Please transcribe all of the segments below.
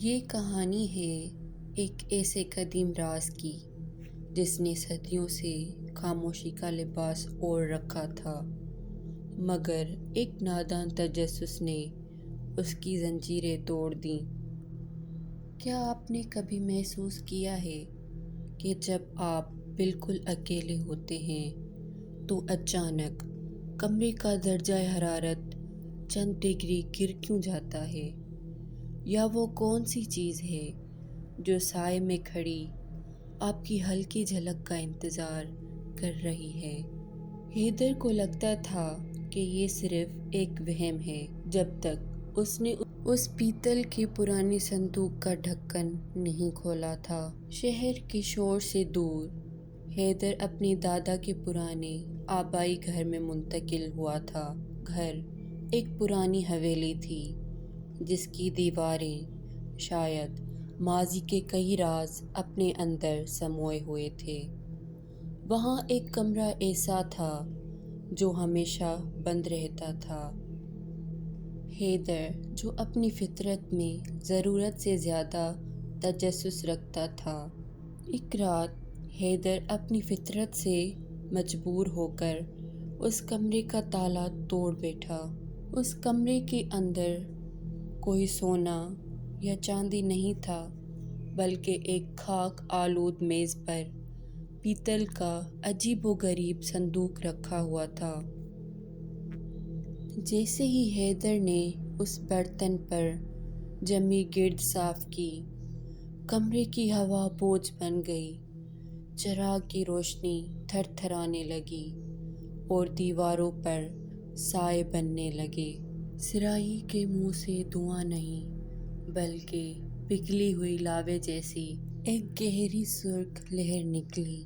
یہ کہانی ہے ایک ایسے قدیم راز کی جس نے صدیوں سے خاموشی کا لباس اوڑھ رکھا تھا، مگر ایک نادان تجسس نے اس کی زنجیریں توڑ دیں۔ کیا آپ نے کبھی محسوس کیا ہے کہ جب آپ بالکل اکیلے ہوتے ہیں تو اچانک کمرے کا درجہ حرارت چند ڈگری گر کیوں جاتا ہے؟ یا وہ کون سی چیز ہے جو سائے میں کھڑی آپ کی ہلکی جھلک کا انتظار کر رہی ہے؟ حیدر کو لگتا تھا کہ یہ صرف ایک وہم ہے جب تک اس نے اس پیتل کی پرانی صندوق کا ڈھکن نہیں کھولا تھا۔ شہر کے شور سے دور حیدر اپنی دادا کے پرانے آبائی گھر میں منتقل ہوا تھا۔ گھر ایک پرانی حویلی تھی جس کی دیواریں شاید ماضی کے کئی راز اپنے اندر سموئے ہوئے تھے۔ وہاں ایک کمرہ ایسا تھا جو ہمیشہ بند رہتا تھا۔ حیدر، جو اپنی فطرت میں ضرورت سے زیادہ تجسس رکھتا تھا، ایک رات حیدر اپنی فطرت سے مجبور ہو کر اس کمرے کا تالا توڑ بیٹھا۔ اس کمرے کے اندر کوئی سونا یا چاندی نہیں تھا، بلکہ ایک خاک آلود میز پر پیتل کا عجیب و غریب صندوق رکھا ہوا تھا۔ جیسے ہی حیدر نے اس برتن پر جمی گرد صاف کی، کمرے کی ہوا بوجھ بن گئی، چراغ کی روشنی تھر تھرانے لگی اور دیواروں پر سائے بننے لگے۔ صراحی کے منہ سے دھواں نہیں بلکہ پگھلی ہوئی لاوے جیسی ایک گہری سرخ لہر نکلی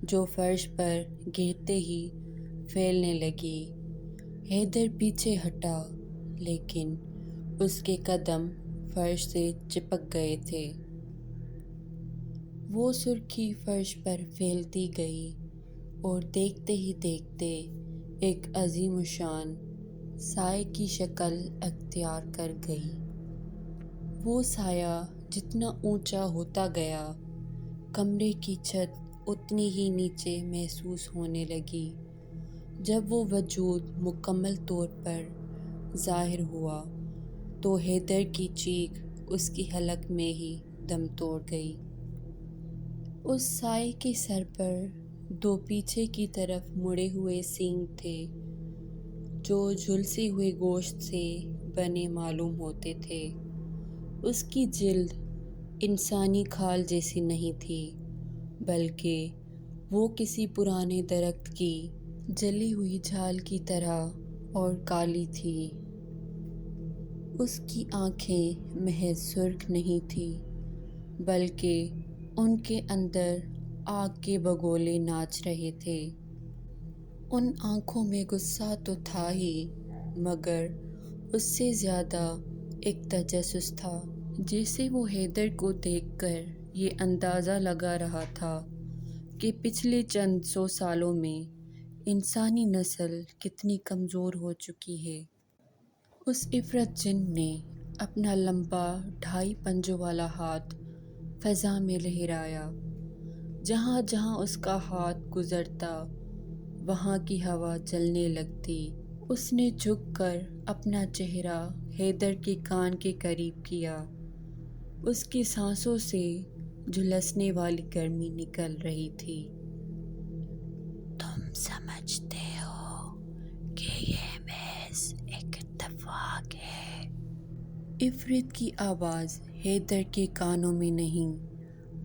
جو فرش پر گرتے ہی پھیلنے لگی۔ حیدر پیچھے ہٹا، لیکن اس کے قدم فرش سے چپک گئے تھے۔ وہ سرخی فرش پر پھیلتی گئی اور دیکھتے ہی دیکھتے ایک عظیم الشان سائے کی شکل اختیار کر گئی۔ وہ سایہ جتنا اونچا ہوتا گیا، کمرے کی چھت اتنی ہی نیچے محسوس ہونے لگی۔ جب وہ وجود مکمل طور پر ظاہر ہوا تو حیدر کی چیخ اس کی حلق میں ہی دم توڑ گئی۔ اس سائے کے سر پر دو پیچھے کی طرف مڑے ہوئے سینگ تھے جو جھلسے ہوئے گوشت سے بنے معلوم ہوتے تھے۔ اس کی جلد انسانی کھال جیسی نہیں تھی، بلکہ وہ کسی پرانے درخت کی جلی ہوئی چھال کی طرح اور کالی تھی۔ اس کی آنکھیں محض سرخ نہیں تھیں، بلکہ ان کے اندر آگ کے بگولے ناچ رہے تھے۔ ان آنکھوں میں غصہ تو تھا ہی، مگر اس سے زیادہ ایک تجسس تھا۔ جیسے وہ حیدر کو دیکھ کر یہ اندازہ لگا رہا تھا کہ پچھلے چند سو سالوں میں انسانی نسل کتنی کمزور ہو چکی ہے۔ اس عفرت جن نے اپنا لمبا 2.5 پنجوں والا ہاتھ فضا میں لہرایا۔ جہاں جہاں اس کا ہاتھ گزرتا وہاں کی ہوا جلنے لگتی۔ اس نے جھک کر اپنا چہرہ حیدر کے کان کے قریب کیا۔ اس کی سانسوں سے جھلسنے والی گرمی نکل رہی تھی۔ تم سمجھتے ہو کہ یہ محض ایک اتفاق ہے؟ عفرت کی آواز حیدر کے کانوں میں نہیں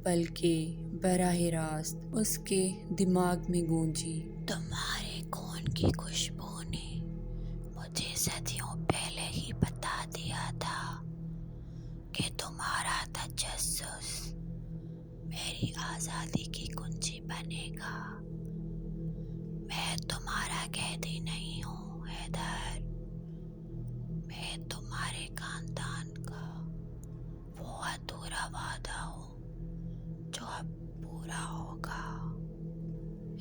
بلکہ براہ راست اس کے دماغ میں گونجی۔ تمہارے خون کی خوشبو نے مجھے صدیوں پہلے ہی بتا دیا تھا کہ تمہارا تجسس میری آزادی کی کنجی بنے گا۔ میں تمہارا قیدی نہیں ہوں حیدر، میں تمہارے خاندان کا وہ ادھورا وعدہ ہوں جو اب پورا ہوگا۔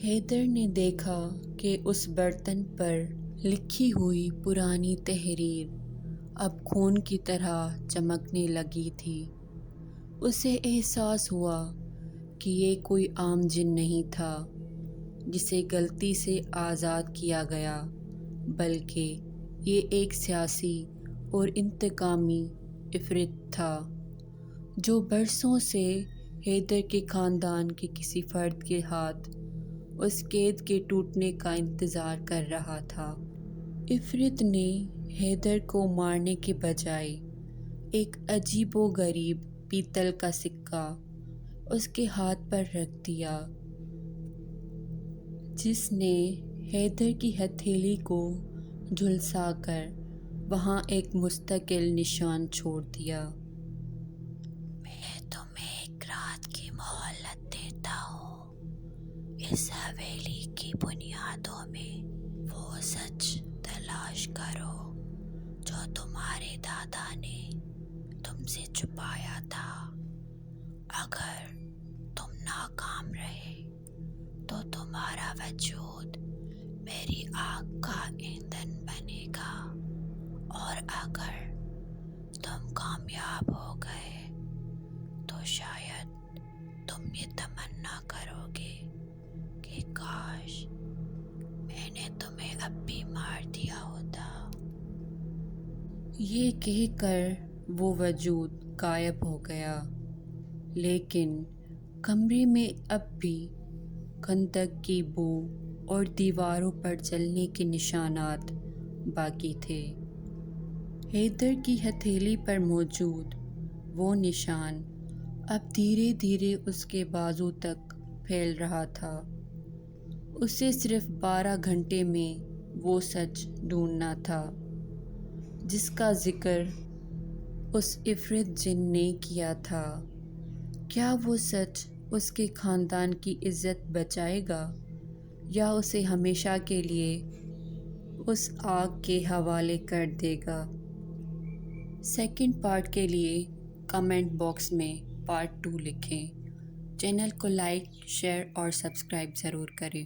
حیدر نے دیکھا کہ اس برتن پر لکھی ہوئی پرانی تحریر اب خون کی طرح چمکنے لگی تھی۔ اسے احساس ہوا کہ یہ کوئی عام جن نہیں تھا جسے غلطی سے آزاد کیا گیا، بلکہ یہ ایک سیاسی اور انتقامی عفریت تھا جو برسوں سے حیدر کے خاندان کے کسی فرد کے ہاتھ اس قید کے ٹوٹنے کا انتظار کر رہا تھا۔ عفریت نے حیدر کو مارنے کے بجائے ایک عجیب و غریب پیتل کا سکہ اس کے ہاتھ پر رکھ دیا، جس نے حیدر کی ہتھیلی کو جھلسا کر وہاں ایک مستقل نشان چھوڑ دیا۔ میں تمہیں ایک رات کی مہلت دیتا ہوں، اس حویلی کی بنیادوں میں وہ سچ تلاش کرو جو تمہارے دادا نے تم سے چھپایا تھا۔ اگر تم ناکام رہے تو تمہارا وجود میری آگ کا ایندھن بنے گا، اور اگر تم کامیاب ہو گئے تو شاید تم یہ تمنا کرو گے کہ کاش میں نے تمہیں اب بھی مار دیا ہوتا۔ یہ کہہ کر وہ وجود غائب ہو گیا، لیکن کمرے میں اب بھی خندق کی بو اور دیواروں پر جلنے کے نشانات باقی تھے۔ حیدر کی ہتھیلی پر موجود وہ نشان اب دھیرے دھیرے اس کے بازو تک پھیل رہا تھا۔ اسے صرف 12 گھنٹے میں وہ سچ ڈھونڈنا تھا جس کا ذکر اس عفریت جن نے کیا تھا۔ کیا وہ سچ اس کے خاندان کی عزت بچائے گا یا اسے ہمیشہ کے لیے اس آگ کے حوالے کر دے گا؟ سیکنڈ پارٹ کے لیے کمنٹ باکس میں پارٹ 2 لکھیں۔ چینل کو لائک، شیئر اور سبسکرائب ضرور کریں۔